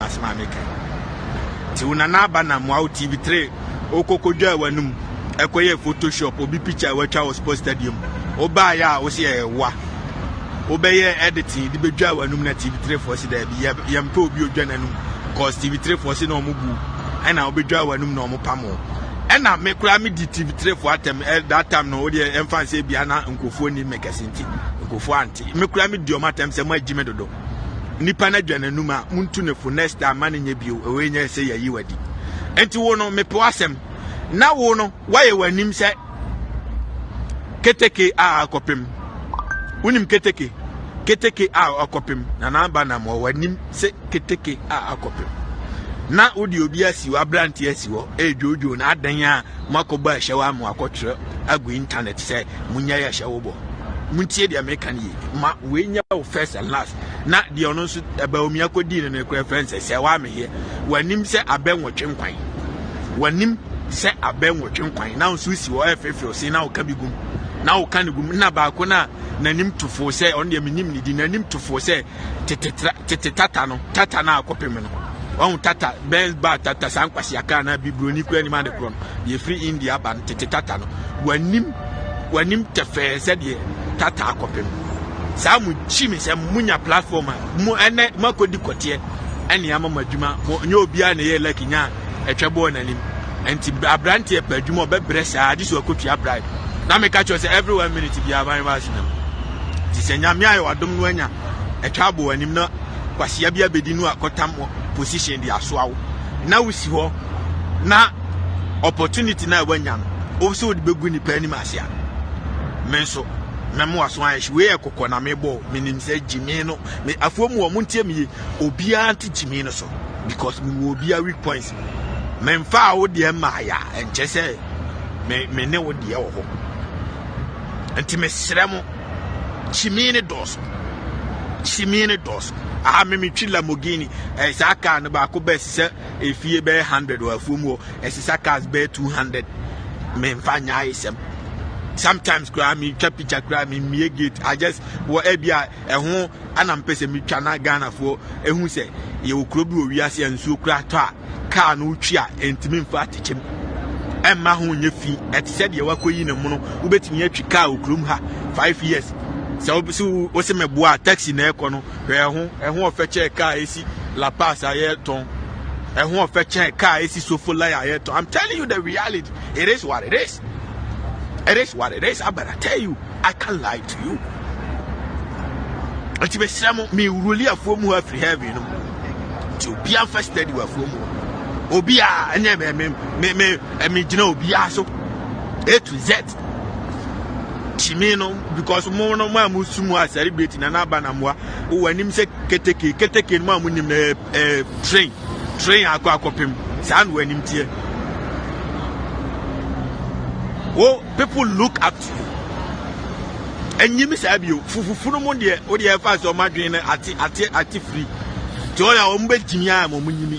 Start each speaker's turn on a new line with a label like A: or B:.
A: asma meka ti Nana Aba Anamoah TV3 okokodwa wanum ekoye Photoshop obi picture watwa sports stadium oba ya wo se ewa obeye editing di bedwa wanum na TV3 for se da bi yampe obi odwa nanum cause TV3 for se na omubu ana obedwa wanum na omupamo ena me kura me di TV3 for atem that time no odi emfanse bia na nkofo ni mekasinti nkofo anti me kura me di omatem se ma agime dodo nipa na dwa nanum a muntu ne for next time man nya bio ewe nya se yayi wadi enti wo no me po asem na wo no waye wanim se keteke a akopem unim keteke a akopem Nana Aba Anamoah wanim se keteke a akopem na odi obi asiwo abranti asiwo ejojo na adan a makoba Serwaa mu akotre agu internet se munya ya hyewo bo muntie dia mekan yi ma wenya first and last na dia ono so aba omi akodi ne ekwa friends Serwaa Amihere wanim se abenwotwe nkwan wanim se abenwotwe nkwan na nso si wo efefe se na okabigum na okanigum na ba ko na nanim tufo se on de menim ni di nanim tufo se tata na akopem no on tata benz ba tata sankwasi aka na bibroni kwa ni ma de kron ye free India ban tata no wanim tefe se de tata akopem sa mu chimi se munya platform mu ene makodi kote ene ama madwuma nya obia na ye lucky nya etwebo nanim enti abrante epadwuma obebresa adi so akotua abrai na me catch say every 1 minute bia ban was nam ti se nya me ayo adom no anya etwabo anim na kwasia bia bedi no akotam position di asoawo na wusi ho na opportunity na wanya no so de begu ni pani masia menso memo aso ayeshi we ekokọ na mebo minim se jimi no me afuomu wo muntie mi obia anti jimi no so because me obia weak points memfa wo de ma ya enche se me ne wo de wo ho anti me sremo jimi ne dos aha me twi Lamborghini saka no ba ko be se efie be 100 wa afuomu saka be 200 memfa nya isem. Sometimes me picture me gate I just wo ebia eho ana mpese me twa na Ghana fo ehu se ye okrobi owiase ansuo kura to a car no twi a entimi mfa atechem emma ho nya fi et said ye wakoyi ne mu no ubetimi atwi car okrom ha 5 years so wo se meboa taxi na eko no eho ofeche car esi La Paz ayeton eho ofeche car esi Sofola ayeton. I'm telling you the reality. It is what it is. It is what it is. I better tell you, I can't lie to you. Ati be samo me uruli afomu ha free heaven no. Ti obi an first steady afomu. Obi a enye me gina obi a so A to Z. Chimi no because mo no ma musumu a celebrate Nana Aba Anamoah. O wanim se keteke no ma munim train akopem. San wanim tie. Oh, people look up to you. And you miss Abio, Fufuno Monday, or the affairs of Madrid ati free. Joya Ombe Jimia Momuni.